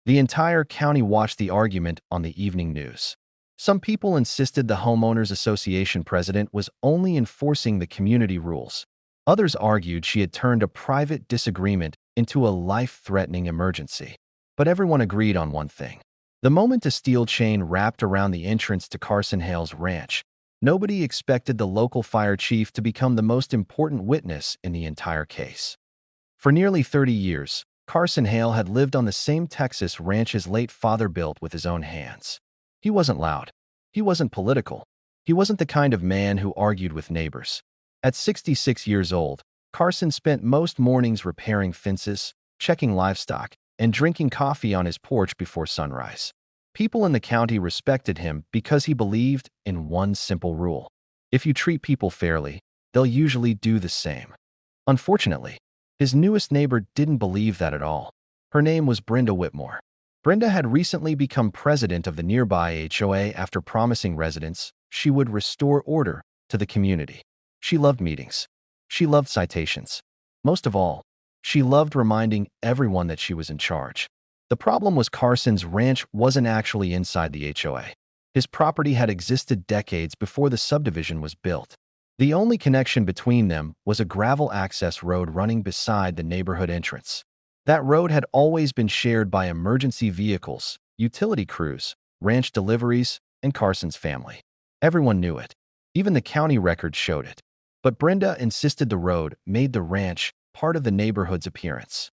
The entire county watched the argument on the evening news. Some people insisted the homeowners association president was only enforcing the community rules. Others argued she had turned a private disagreement into a life-threatening emergency. But everyone agreed on one thing. The moment a steel chain wrapped around the entrance to Carson Hale's ranch, nobody expected the local fire chief to become the most important witness in the entire case. For nearly 30 years, Carson Hale had lived on the same Texas ranch his late father built with his own hands. He wasn't loud. He wasn't political. He wasn't the kind of man who argued with neighbors. At 66 years old, Carson spent most mornings repairing fences, checking livestock, and drinking coffee on his porch before sunrise. People in the county respected him because he believed in one simple rule. If you treat people fairly, they'll usually do the same. Unfortunately, his newest neighbor didn't believe that at all. Her name was Brenda Whitmore. Brenda had recently become president of the nearby HOA after promising residents she would restore order to the community. She loved meetings. She loved citations. Most of all, she loved reminding everyone that she was in charge. The problem was Carson's ranch wasn't actually inside the HOA. His property had existed decades before the subdivision was built. The only connection between them was a gravel access road running beside the neighborhood entrance. That road had always been shared by emergency vehicles, utility crews, ranch deliveries, and Carson's family. Everyone knew it. Even the county records showed it. But Brenda insisted the road made the ranch part of the neighborhood's appearance.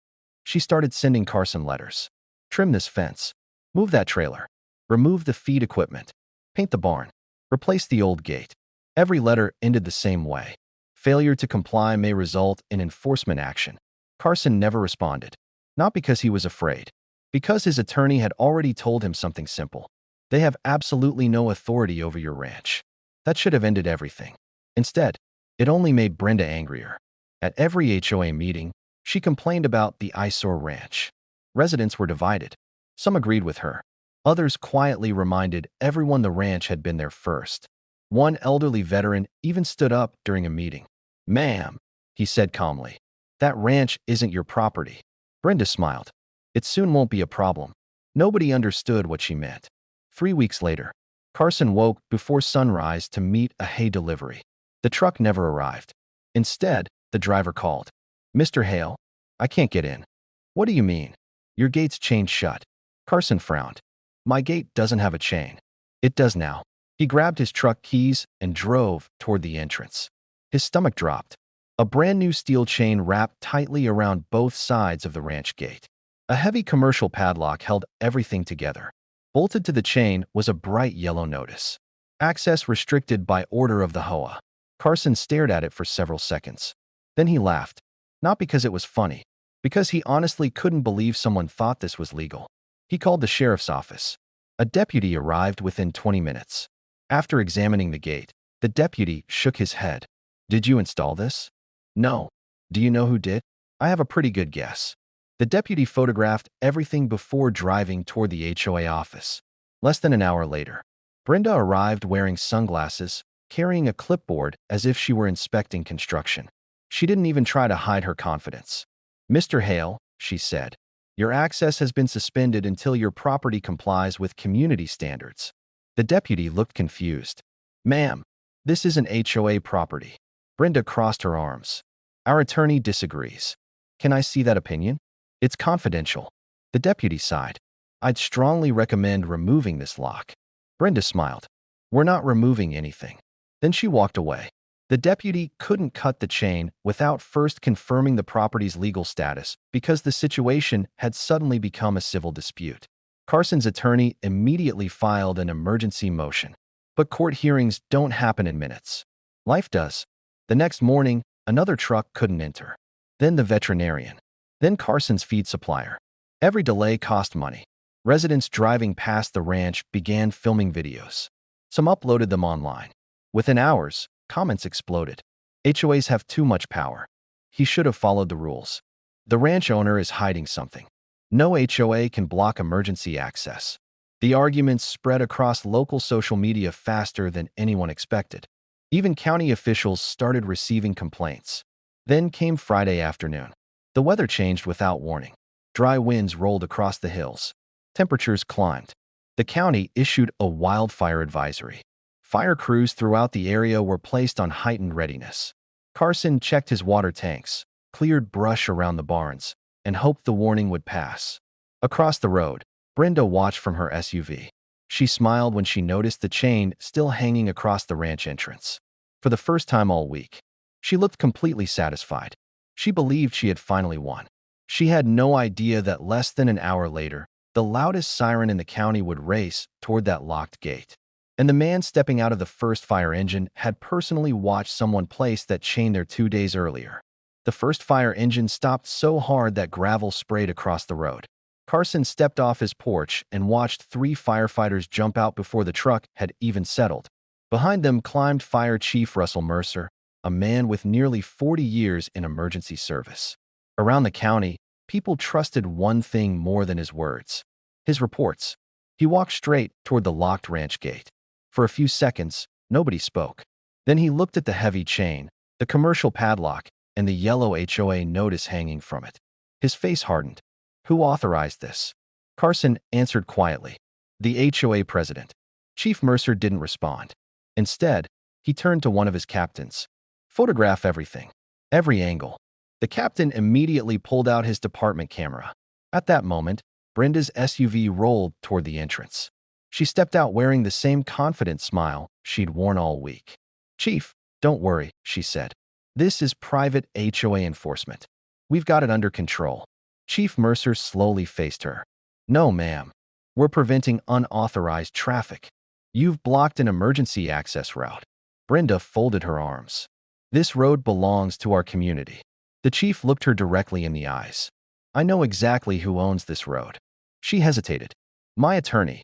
She started sending Carson letters. Trim this fence. Move that trailer. Remove the feed equipment. Paint the barn. Replace the old gate. Every letter ended the same way. Failure to comply may result in enforcement action. Carson never responded. Not because he was afraid. Because his attorney had already told him something simple. They have absolutely no authority over your ranch. That should have ended everything. Instead, it only made Brenda angrier. At every HOA meeting, she complained about the eyesore ranch. Residents were divided. Some agreed with her. Others quietly reminded everyone the ranch had been there first. One elderly veteran even stood up during a meeting. "Ma'am," he said calmly, "that ranch isn't your property." Brenda smiled. It soon won't be a problem. Nobody understood what she meant. 3 weeks later, Carson woke before sunrise to meet a hay delivery. The truck never arrived. Instead, the driver called. "Mr. Hale, I can't get in." "What do you mean?" "Your gate's chained shut." Carson frowned. "My gate doesn't have a chain." "It does now." He grabbed his truck keys and drove toward the entrance. His stomach dropped. A brand new steel chain wrapped tightly around both sides of the ranch gate. A heavy commercial padlock held everything together. Bolted to the chain was a bright yellow notice. "Access restricted by order of the HOA." Carson stared at it for several seconds. Then he laughed. Not because it was funny, because he honestly couldn't believe someone thought this was legal. He called the sheriff's office. A deputy arrived within 20 minutes. After examining the gate, the deputy shook his head. "Did you install this?" "No." "Do you know who did?" "I have a pretty good guess." The deputy photographed everything before driving toward the HOA office. Less than an hour later, Brenda arrived wearing sunglasses, carrying a clipboard as if she were inspecting construction. She didn't even try to hide her confidence. "Mr. Hale," she said, "your access has been suspended until your property complies with community standards." The deputy looked confused. "Ma'am, this is an HOA property." Brenda crossed her arms. "Our attorney disagrees." "Can I see that opinion?" "It's confidential." The deputy sighed. "I'd strongly recommend removing this lock." Brenda smiled. "We're not removing anything." Then she walked away. The deputy couldn't cut the chain without first confirming the property's legal status because the situation had suddenly become a civil dispute. Carson's attorney immediately filed an emergency motion. But court hearings don't happen in minutes. Life does. The next morning, another truck couldn't enter. Then the veterinarian. Then Carson's feed supplier. Every delay cost money. Residents driving past the ranch began filming videos. Some uploaded them online. Within hours, comments exploded. "HOAs have too much power. He should have followed the rules. The ranch owner is hiding something. No HOA can block emergency access." The arguments spread across local social media faster than anyone expected. Even county officials started receiving complaints. Then came Friday afternoon. The weather changed without warning. Dry winds rolled across the hills. Temperatures climbed. The county issued a wildfire advisory. Fire crews throughout the area were placed on heightened readiness. Carson checked his water tanks, cleared brush around the barns, and hoped the warning would pass. Across the road, Brenda watched from her SUV. She smiled when she noticed the chain still hanging across the ranch entrance. For the first time all week, she looked completely satisfied. She believed she had finally won. She had no idea that less than an hour later, the loudest siren in the county would race toward that locked gate. And the man stepping out of the first fire engine had personally watched someone place that chain there 2 days earlier. The first fire engine stopped so hard that gravel sprayed across the road. Carson stepped off his porch and watched 3 firefighters jump out before the truck had even settled. Behind them climbed Fire Chief Russell Mercer, a man with nearly 40 years in emergency service. Around the county, people trusted one thing more than his words: his reports. He walked straight toward the locked ranch gate. For a few seconds, nobody spoke. Then he looked at the heavy chain, the commercial padlock, and the yellow HOA notice hanging from it. His face hardened. Who authorized this? Carson answered quietly. The HOA president. Chief Mercer didn't respond. Instead, he turned to one of his captains. Photograph everything. Every angle. The captain immediately pulled out his department camera. At that moment, Brenda's SUV rolled toward the entrance. She stepped out wearing the same confident smile she'd worn all week. Chief, don't worry, she said. This is private HOA enforcement. We've got it under control. Chief Mercer slowly faced her. No, ma'am. We're preventing unauthorized traffic. You've blocked an emergency access route. Brenda folded her arms. This road belongs to our community. The chief looked her directly in the eyes. I know exactly who owns this road. She hesitated. My attorney.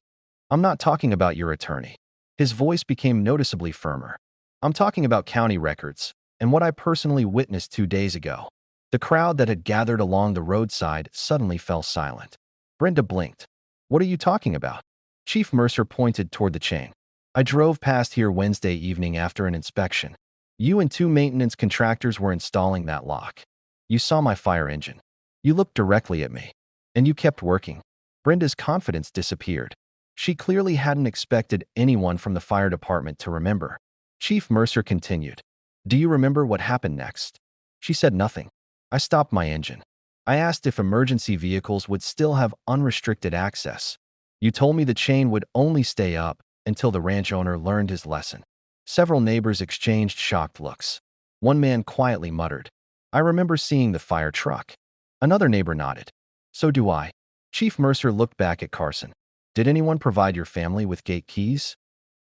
I'm not talking about your attorney. His voice became noticeably firmer. I'm talking about county records and what I personally witnessed 2 days ago. The crowd that had gathered along the roadside suddenly fell silent. Brenda blinked. What are you talking about? Chief Mercer pointed toward the chain. I drove past here Wednesday evening after an inspection. You and 2 maintenance contractors were installing that lock. You saw my fire engine. You looked directly at me. And you kept working. Brenda's confidence disappeared. She clearly hadn't expected anyone from the fire department to remember. Chief Mercer continued. Do you remember what happened next? She said nothing. I stopped my engine. I asked if emergency vehicles would still have unrestricted access. You told me the chain would only stay up until the ranch owner learned his lesson. Several neighbors exchanged shocked looks. One man quietly muttered, I remember seeing the fire truck. Another neighbor nodded. So do I. Chief Mercer looked back at Carson. Did anyone provide your family with gate keys?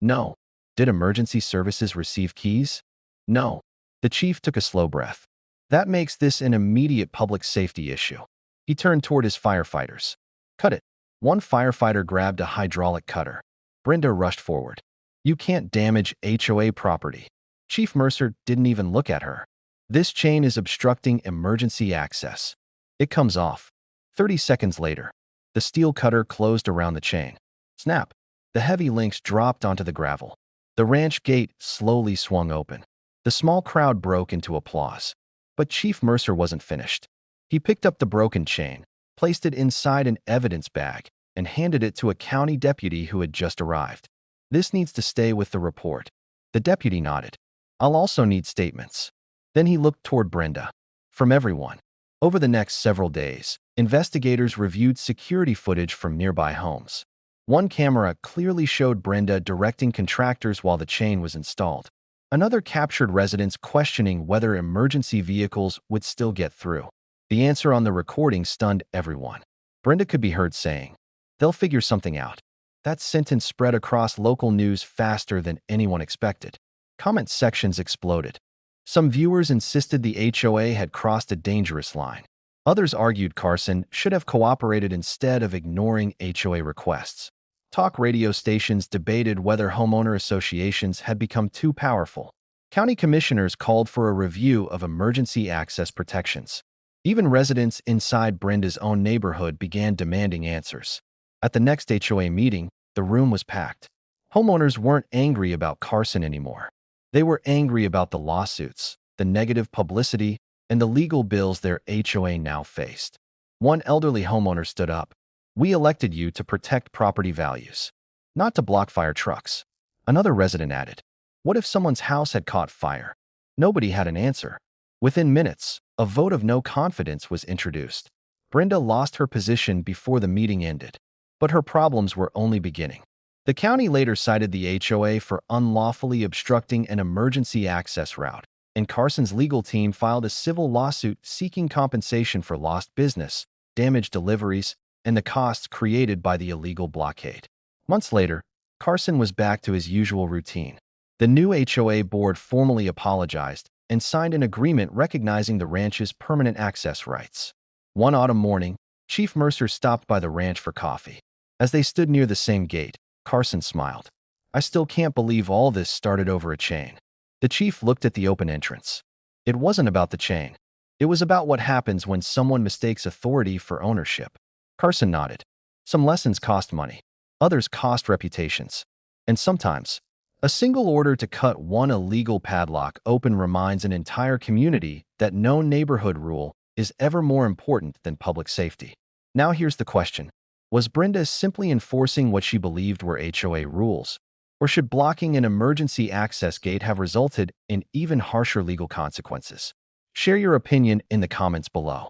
No. Did emergency services receive keys? No. The chief took a slow breath. That makes this an immediate public safety issue. He turned toward his firefighters. Cut it. One firefighter grabbed a hydraulic cutter. Brenda rushed forward. You can't damage HOA property. Chief Mercer didn't even look at her. This chain is obstructing emergency access. It comes off. 30 seconds later, the steel cutter closed around the chain. Snap! The heavy links dropped onto the gravel. The ranch gate slowly swung open. The small crowd broke into applause. But Chief Mercer wasn't finished. He picked up the broken chain, placed it inside an evidence bag, and handed it to a county deputy who had just arrived. This needs to stay with the report. The deputy nodded. I'll also need statements. Then he looked toward Brenda. From everyone. Over the next several days, investigators reviewed security footage from nearby homes. One camera clearly showed Brenda directing contractors while the chain was installed. Another captured residents questioning whether emergency vehicles would still get through. The answer on the recording stunned everyone. Brenda could be heard saying, they'll figure something out. That sentence spread across local news faster than anyone expected. Comment sections exploded. Some viewers insisted the HOA had crossed a dangerous line. Others argued Carson should have cooperated instead of ignoring HOA requests. Talk radio stations debated whether homeowner associations had become too powerful. County commissioners called for a review of emergency access protections. Even residents inside Brenda's own neighborhood began demanding answers. At the next HOA meeting, the room was packed. Homeowners weren't angry about Carson anymore. They were angry about the lawsuits, the negative publicity, and the legal bills their HOA now faced. One elderly homeowner stood up. We elected you to protect property values, not to block fire trucks. Another resident added, what if someone's house had caught fire? Nobody had an answer. Within minutes, a vote of no confidence was introduced. Brenda lost her position before the meeting ended, but her problems were only beginning. The county later cited the HOA for unlawfully obstructing an emergency access route, and Carson's legal team filed a civil lawsuit seeking compensation for lost business, damaged deliveries, and the costs created by the illegal blockade. Months later, Carson was back to his usual routine. The new HOA board formally apologized and signed an agreement recognizing the ranch's permanent access rights. One autumn morning, Chief Mercer stopped by the ranch for coffee. As they stood near the same gate, Carson smiled. I still can't believe all this started over a chain. The chief looked at the open entrance. It wasn't about the chain. It was about what happens when someone mistakes authority for ownership. Carson nodded. Some lessons cost money. Others cost reputations. And sometimes, a single order to cut one illegal padlock open reminds an entire community that no neighborhood rule is ever more important than public safety. Now here's the question. Was Brenda simply enforcing what she believed were HOA rules, or should blocking an emergency access gate have resulted in even harsher legal consequences? Share your opinion in the comments below.